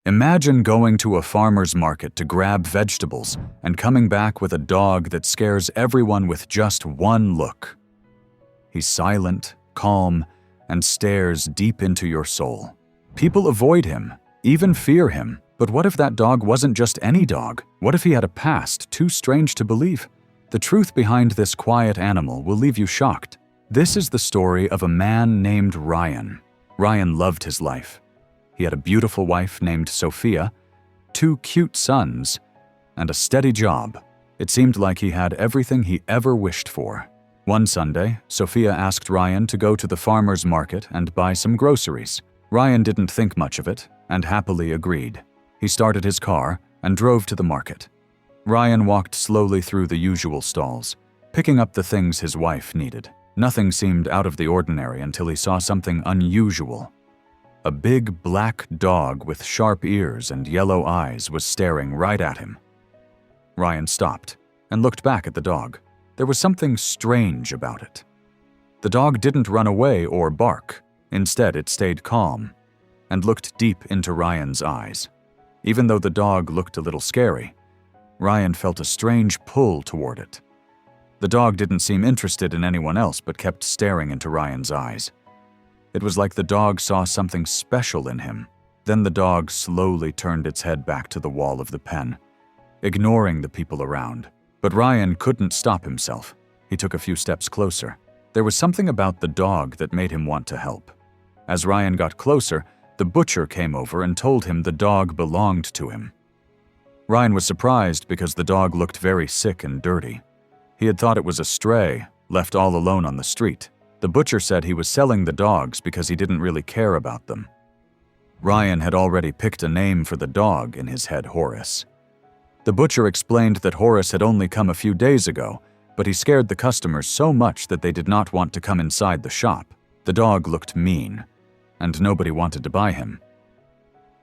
Imagine going to a farmer's market to grab vegetables and coming back with a dog that scares everyone with just one look. He's silent, calm, and stares deep into your soul. People avoid him, even fear him. But what if that dog wasn't just any dog? What if he had a past too strange to believe? The truth behind this quiet animal will leave you shocked. This is the story of a man named Ryan. Ryan loved his life. He had a beautiful wife named Sophia, 2 cute sons, and a steady job. It seemed like he had everything he ever wished for. One Sunday, Sophia asked Ryan to go to the farmer's market and buy some groceries. Ryan didn't think much of it and happily agreed. He started his car and drove to the market. Ryan walked slowly through the usual stalls, picking up the things his wife needed. Nothing seemed out of the ordinary until he saw something unusual. A big black dog with sharp ears and yellow eyes was staring right at him. Ryan stopped and looked back at the dog. There was something strange about it. The dog didn't run away or bark. Instead, it stayed calm and looked deep into Ryan's eyes. Even though the dog looked a little scary, Ryan felt a strange pull toward it. The dog didn't seem interested in anyone else but kept staring into Ryan's eyes. It was like the dog saw something special in him. Then the dog slowly turned its head back to the wall of the pen, ignoring the people around. But Ryan couldn't stop himself. He took a few steps closer. There was something about the dog that made him want to help. As Ryan got closer, the butcher came over and told him the dog belonged to him. Ryan was surprised because the dog looked very sick and dirty. He had thought it was a stray, left all alone on the street. The butcher said he was selling the dogs because he didn't really care about them. Ryan had already picked a name for the dog in his head, Horace. The butcher explained that Horace had only come a few days ago, but he scared the customers so much that they did not want to come inside the shop. The dog looked mean, and nobody wanted to buy him.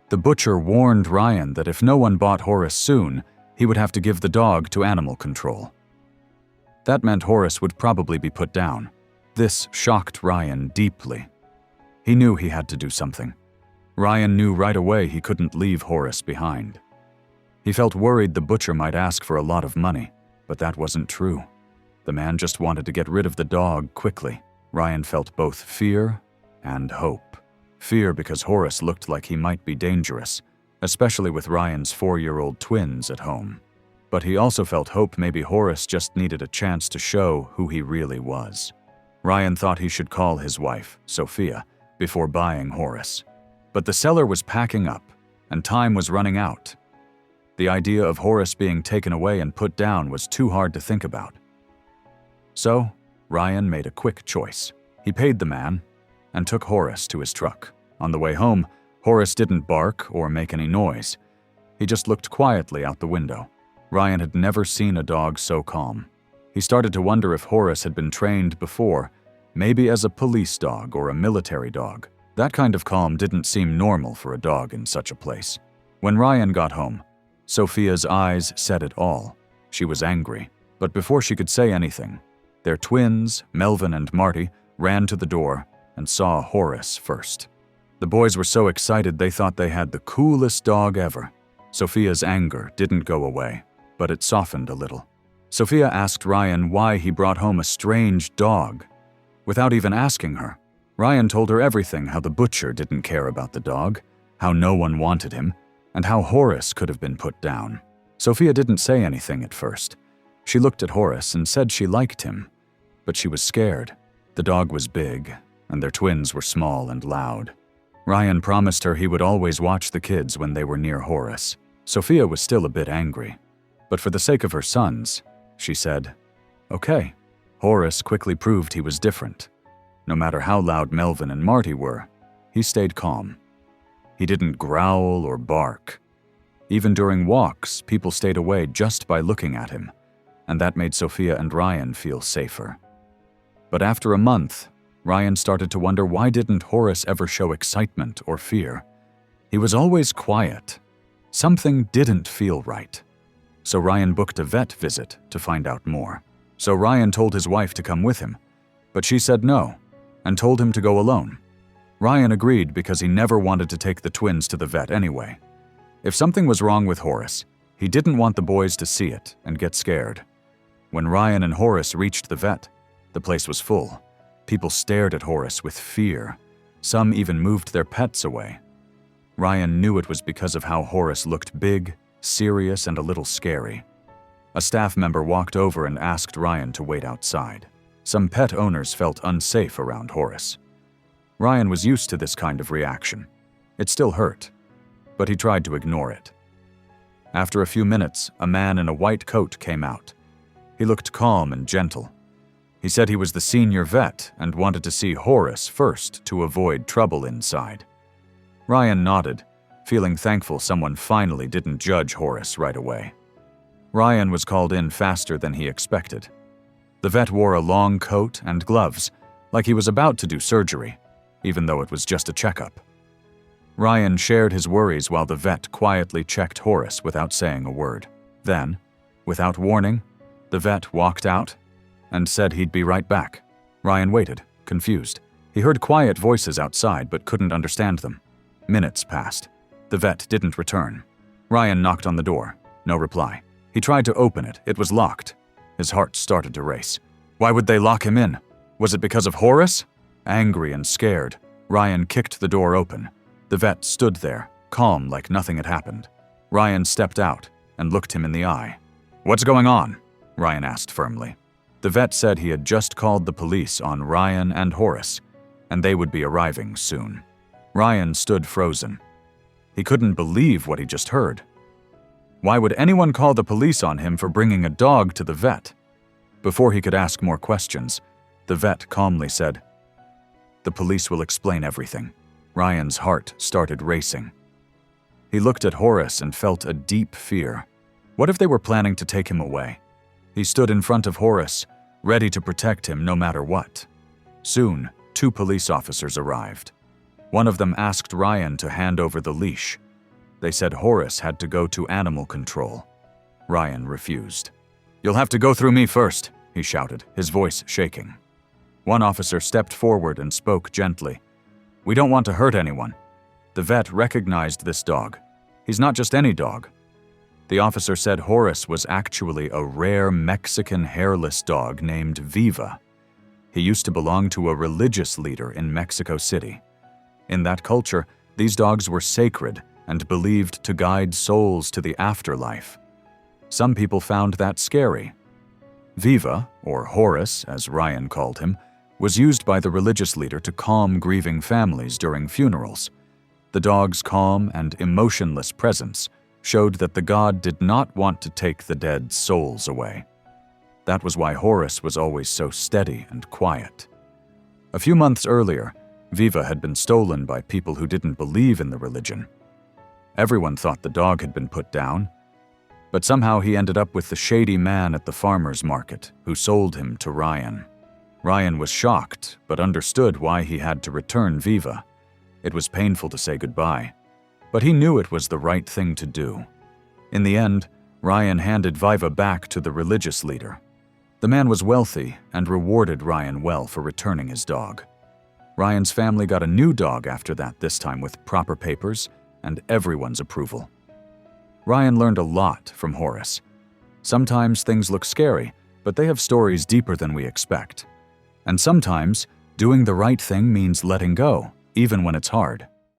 The butcher warned Ryan that if no one bought Horace soon, he would have to give the dog to animal control. That meant Horace would probably be put down. This shocked Ryan deeply. He knew he had to do something. Ryan knew right away he couldn't leave Horace behind. He felt worried the butcher might ask for a lot of money, but that wasn't true. The man just wanted to get rid of the dog quickly. Ryan felt both fear and hope. Fear because Horace looked like he might be dangerous, especially with Ryan's 4-year-old twins at home. But he also felt hope maybe Horace just needed a chance to show who he really was. Ryan thought he should call his wife, Sophia, before buying Horace. But the seller was packing up, and time was running out. The idea of Horace being taken away and put down was too hard to think about. So, Ryan made a quick choice. He paid the man and took Horace to his truck. On the way home, Horace didn't bark or make any noise. He just looked quietly out the window. Ryan had never seen a dog so calm. He started to wonder if Horace had been trained before, maybe as a police dog or a military dog. That kind of calm didn't seem normal for a dog in such a place. When Ryan got home, Sophia's eyes said it all. She was angry, but before she could say anything, their twins, Melvin and Marty, ran to the door and saw Horace first. The boys were so excited they thought they had the coolest dog ever. Sophia's anger didn't go away, but it softened a little. Sophia asked Ryan why he brought home a strange dog. Without even asking her, Ryan told her everything: how the butcher didn't care about the dog, how no one wanted him, and how Horace could have been put down. Sophia didn't say anything at first. She looked at Horace and said she liked him, but she was scared. The dog was big, and their twins were small and loud. Ryan promised her he would always watch the kids when they were near Horace. Sophia was still a bit angry, but for the sake of her sons, she said, "Okay." Horace quickly proved he was different. No matter how loud Melvin and Marty were, he stayed calm. He didn't growl or bark. Even during walks, people stayed away just by looking at him, and that made Sophia and Ryan feel safer. But after a month, Ryan started to wonder why didn't Horace ever show excitement or fear. He was always quiet. Something didn't feel right. So Ryan booked a vet visit to find out more. So Ryan told his wife to come with him, but she said no and told him to go alone. Ryan agreed because he never wanted to take the twins to the vet anyway. If something was wrong with Horace, he didn't want the boys to see it and get scared. When Ryan and Horace reached the vet, the place was full. People stared at Horace with fear. Some even moved their pets away. Ryan knew it was because of how Horace looked big, serious, and a little scary. A staff member walked over and asked Ryan to wait outside. Some pet owners felt unsafe around Horace. Ryan was used to this kind of reaction. It still hurt, but he tried to ignore it. After a few minutes, a man in a white coat came out. He looked calm and gentle. He said he was the senior vet and wanted to see Horace first to avoid trouble inside. Ryan nodded, feeling thankful someone finally didn't judge Horace right away. Ryan was called in faster than he expected. The vet wore a long coat and gloves, like he was about to do surgery, even though it was just a checkup. Ryan shared his worries while the vet quietly checked Horace without saying a word. Then, without warning, the vet walked out and said he'd be right back. Ryan waited, confused. He heard quiet voices outside but couldn't understand them. Minutes passed. The vet didn't return. Ryan knocked on the door. No reply. He tried to open it. It was locked. His heart started to race. Why would they lock him in? Was it because of Horace? Angry and scared, Ryan kicked the door open. The vet stood there, calm like nothing had happened. Ryan stepped out and looked him in the eye. "What's going on?" Ryan asked firmly. The vet said he had just called the police on Ryan and Horace, and they would be arriving soon. Ryan stood frozen. He couldn't believe what he just heard. Why would anyone call the police on him for bringing a dog to the vet? Before he could ask more questions, the vet calmly said, "The police will explain everything." Ryan's heart started racing. He looked at Horace and felt a deep fear. What if they were planning to take him away? He stood in front of Horace, ready to protect him no matter what. Soon, 2 police officers arrived. One of them asked Ryan to hand over the leash. They said Horace had to go to animal control. Ryan refused. "You'll have to go through me first," he shouted, his voice shaking. One officer stepped forward and spoke gently. "We don't want to hurt anyone." The vet recognized this dog. He's not just any dog. The officer said Horace was actually a rare Mexican hairless dog named Viva. He used to belong to a religious leader in Mexico City. In that culture, these dogs were sacred and believed to guide souls to the afterlife. Some people found that scary. Viva, or Horace as Ryan called him, was used by the religious leader to calm grieving families during funerals. The dog's calm and emotionless presence showed that the god did not want to take the dead souls away. That was why Horace was always so steady and quiet. A few months earlier, Viva had been stolen by people who didn't believe in the religion. Everyone thought the dog had been put down, but somehow he ended up with the shady man at the farmer's market who sold him to Ryan. Ryan was shocked, but understood why he had to return Viva. It was painful to say goodbye, but he knew it was the right thing to do. In the end, Ryan handed Viva back to the religious leader. The man was wealthy and rewarded Ryan well for returning his dog. Ryan's family got a new dog after that, this time with proper papers and everyone's approval. Ryan learned a lot from Horace. Sometimes things look scary, but they have stories deeper than we expect. And sometimes, doing the right thing means letting go, even when it's hard.